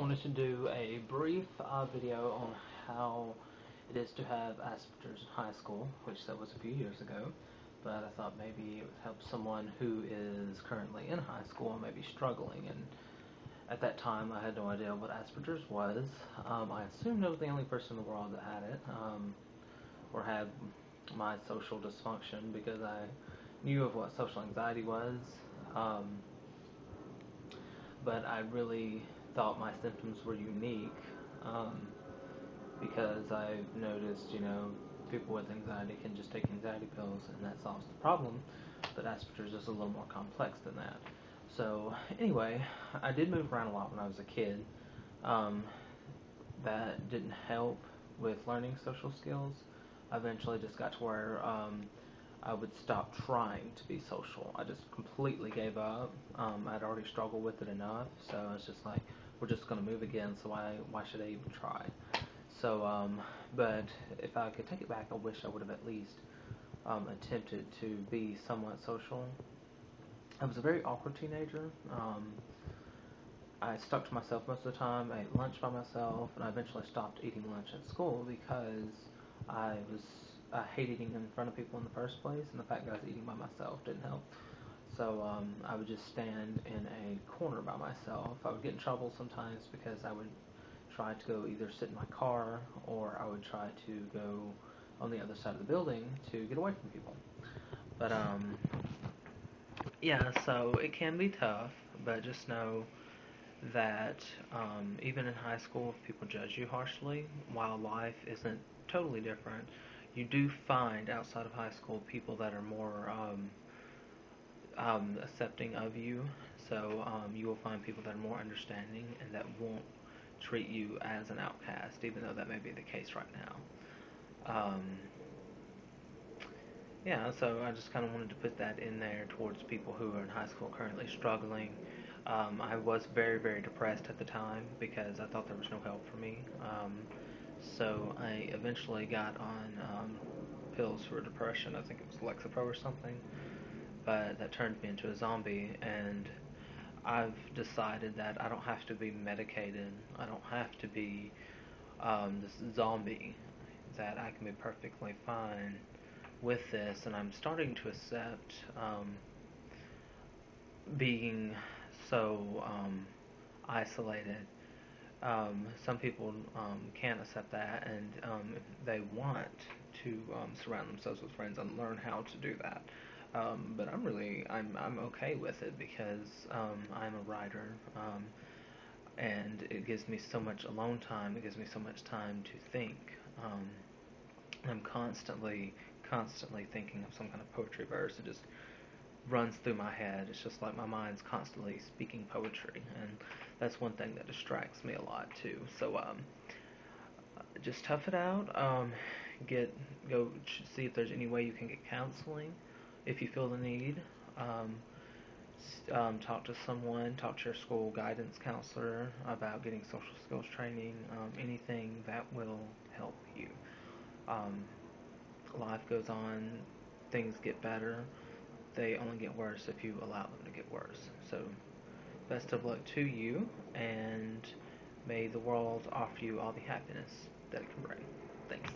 wanted to do a brief video on how it is to have Asperger's in high school, which that was a few years ago, but I thought maybe it would help someone who is currently in high school and maybe struggling. And at that time, I had no idea what Asperger's was. I assumed I was the only person in the world that had it, or had my social dysfunction, because I knew of what social anxiety was. Um, but I really thought my symptoms were unique, because I've noticed, people with anxiety can just take anxiety pills and that solves the problem, but Asperger's is a little more complex than that. So anyway, I did move around a lot when I was a kid. Um, that didn't help with learning social skills. I eventually just got to where I would stop trying to be social. I just completely gave up. I'd already struggled with it enough, so it's just like, we're just going to move again, so why should I even try? So, but if I could take it back, I wish I would have at least attempted to be somewhat social. I was a very awkward teenager. I stuck to myself most of the time. I ate lunch by myself, and I eventually stopped eating lunch at school because I hate eating in front of people in the first place, and the fact that I was eating by myself didn't help. So I would just stand in a corner by myself. I would get in trouble sometimes because I would try to go either sit in my car, or I would try to go on the other side of the building to get away from people. But yeah, so it can be tough, but just know that even in high school, if people judge you harshly, while life isn't totally different, you do find outside of high school people that are more accepting of you. So you will find people that are more understanding and that won't treat you as an outcast, even though that may be the case right now. Yeah, so I just kind of wanted to put that in there towards people who are in high school currently struggling. I was very, very depressed at the time because I thought there was no help for me. So I eventually got on pills for depression. I think it was Lexapro or something, but that turned me into a zombie. And I've decided that I don't have to be medicated. I don't have to be this zombie. That I can be perfectly fine with this, and I'm starting to accept being so isolated. Some people can't accept that, and if they want to surround themselves with friends and learn how to do that. But I'm okay with it because I'm a writer, and it gives me so much alone time. It gives me so much time to think. I'm constantly thinking of some kind of poetry verse. It just runs through my head. It's just like my mind's constantly speaking poetry, and that's one thing that distracts me a lot too. So just tough it out. Go see if there's any way you can get counseling if you feel the need. Talk to someone. Talk to your school guidance counselor about getting social skills training. Anything that will help you. Um, Life goes on, things get better. They only get worse if you allow them to get worse. So, best of luck to you, and may the world offer you all the happiness that it can bring. Thanks.